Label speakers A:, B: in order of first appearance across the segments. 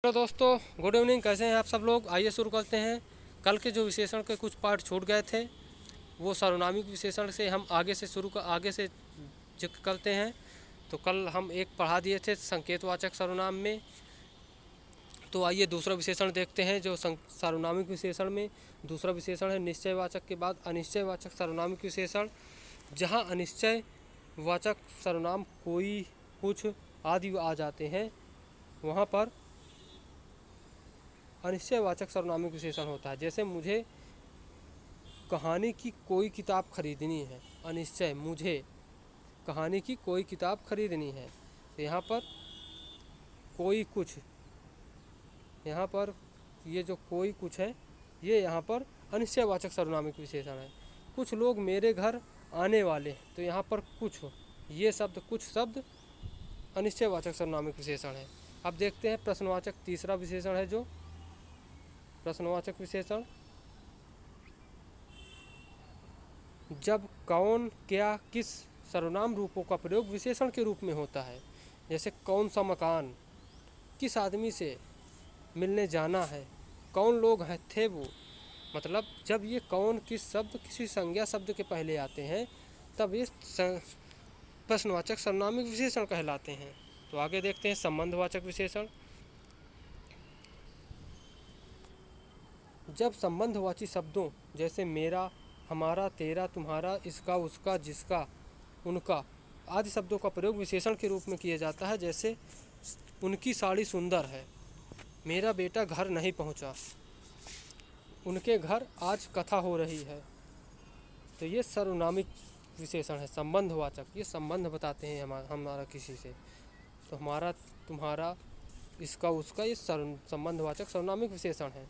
A: Hello दोस्तों, good evening. कैसे हैं आप सब लोग? आइए शुरू करते हैं। कल के जो विशेषण के कुछ पार्ट छूट गए थे वो सार्वनामिक विशेषण से हम आगे से जिक्र करते हैं। तो कल हम एक पढ़ा दिए थे संकेतवाचक सर्वनाम में। तो आइए दूसरा विशेषण देखते हैं जो सार्वनामिक विशेषण में दूसरा विशेषण है निश्चयवाचक के बाद अनिश्चयवाचक सर्वनामिक विशेषण। जहाँ अनिश्चयवाचक सर्वनाम कोई, कुछ आदि आ जाते हैं वहाँ पर अनिश्चयवाचक सर्वनामिक विशेषण होता है। जैसे मुझे कहानी की कोई किताब खरीदनी है, अनिश्चय, मुझे कहानी की कोई किताब खरीदनी है। तो यहाँ पर कोई कुछ, यहाँ पर ये जो कोई कुछ है ये यहाँ पर अनिश्चयवाचक सर्वनामिक विशेषण है। कुछ लोग मेरे घर आने वाले हैं, तो यहाँ पर कुछ, ये शब्द, कुछ शब्द अनिश्चयवाचक सर्वनामिक विशेषण है। अब देखते हैं प्रश्नवाचक तीसरा विशेषण है जो प्रश्नवाचक विशेषण। जब कौन, क्या, किस सर्वनाम रूपों का प्रयोग विशेषण के रूप में होता है। जैसे कौन सा मकान, किस आदमी से मिलने जाना है, कौन लोग हैं थे वो। मतलब जब ये कौन, किस शब्द किसी संज्ञा शब्द के पहले आते हैं तब ये प्रश्नवाचक सर्वनामिक विशेषण कहलाते हैं। तो आगे देखते हैं संबंधवाचक विशेषण। जब संबंधवाची शब्दों जैसे मेरा, हमारा, तेरा, तुम्हारा, इसका, उसका, जिसका, उनका आदि शब्दों का प्रयोग विशेषण के रूप में किया जाता है। जैसे उनकी साड़ी सुंदर है, मेरा बेटा घर नहीं पहुंचा, उनके घर आज कथा हो रही है। तो ये सर्वनामिक विशेषण है, संबंधवाचक। ये संबंध बताते हैं हमारा किसी से। तो हमारा, तुम्हारा, इसका, उसका, ये संबंधवाचक सर्वनामिक विशेषण है।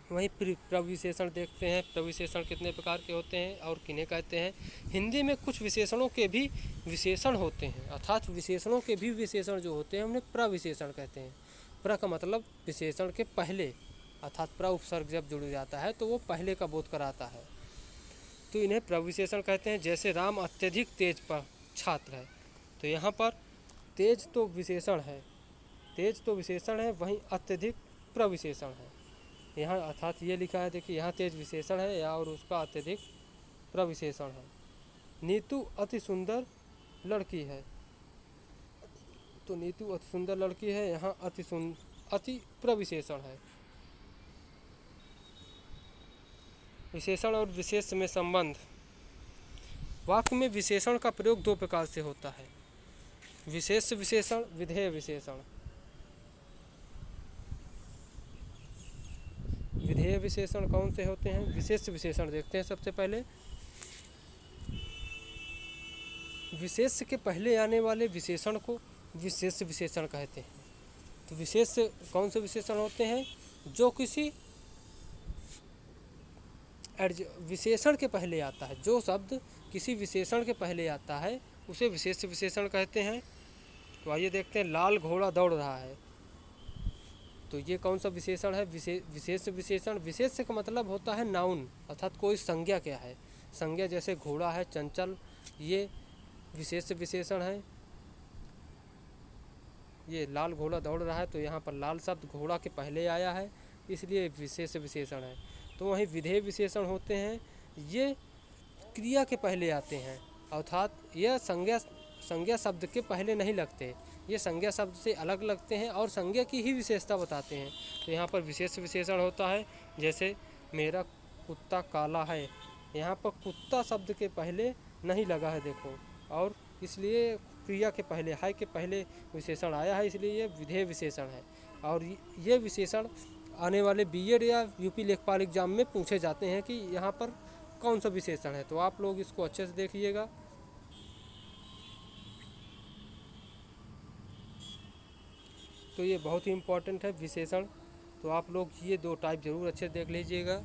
A: वहीं प्रविशेषण देखते हैं। प्रविशेषण कितने प्रकार के होते हैं और किन्हें कहते हैं। हिंदी में कुछ विशेषणों के भी विशेषण होते हैं, अर्थात विशेषणों के भी विशेषण जो होते हैं उन्हें प्रविशेषण कहते हैं। प्र का मतलब विशेषण के पहले, अर्थात प्र उपसर्ग जब जुड़ जाता है तो वो पहले का बोध कराता है, तो इन्हें प्रविशेषण कहते हैं। जैसे राम अत्यधिक तेज पर छात्र है, तो यहाँ पर तेज तो विशेषण है, तेज तो विशेषण है, वहीं अत्यधिक प्रविशेषण है। यहाँ अर्थात ये लिखा है, देखिए यहाँ तेज विशेषण है या और उसका अत्यधिक प्रविशेषण है। नीतू अति सुंदर लड़की है, तो नीतू अति सुंदर लड़की है, यहाँ अति प्रविशेषण है। विशेषण और विशेष में संबंध। वाक्य में विशेषण का प्रयोग दो प्रकार से होता है, विशेष विशेषण, विधेय विशेषण। विधेय विशेषण कौन से होते हैं? विशेष विशेषण देखते हैं सबसे पहले। विशेष के पहले आने वाले विशेषण को विशेष विशेषण कहते हैं। तो विशेष कौन से विशेषण होते हैं? जो किसी विशेषण के पहले आता है, जो शब्द किसी विशेषण के पहले आता है उसे विशेष विशेषण कहते हैं। तो आइए देखते हैं, लाल घोड़ा दौड़ रहा है, तो ये कौन सा विशेषण है? विशेष विशेषण। विशेष का मतलब होता है नाउन, अर्थात कोई संज्ञा क्या है। संज्ञा जैसे घोड़ा है, चंचल, ये विशेष विशेषण है। ये लाल घोड़ा दौड़ रहा है, तो यहाँ पर लाल शब्द घोड़ा के पहले आया है, इसलिए विशेष विशेषण है। तो वहीं विधेय विशेषण होते हैं, ये क्रिया के पहले आते हैं, अर्थात यह संज्ञा शब्द के पहले नहीं लगते, ये संज्ञा शब्द से अलग लगते हैं और संज्ञा की ही विशेषता बताते हैं। तो यहाँ पर विशेष विशेषण होता है। जैसे मेरा कुत्ता काला है, यहाँ पर कुत्ता शब्द के पहले नहीं लगा है, देखो, और इसलिए क्रिया के पहले, है के पहले विशेषण आया है, इसलिए ये विधेय विशेषण है। और ये विशेषण आने वाले बीएड या यूपी लेखपाल एग्जाम में पूछे जाते हैं कि यहाँ पर कौन सा विशेषण है, तो आप लोग इसको अच्छे से देखिएगा। तो ये बहुत ही इम्पोर्टेंट है विशेषण, तो आप लोग ये दो टाइप ज़रूर अच्छे से देख लीजिएगा।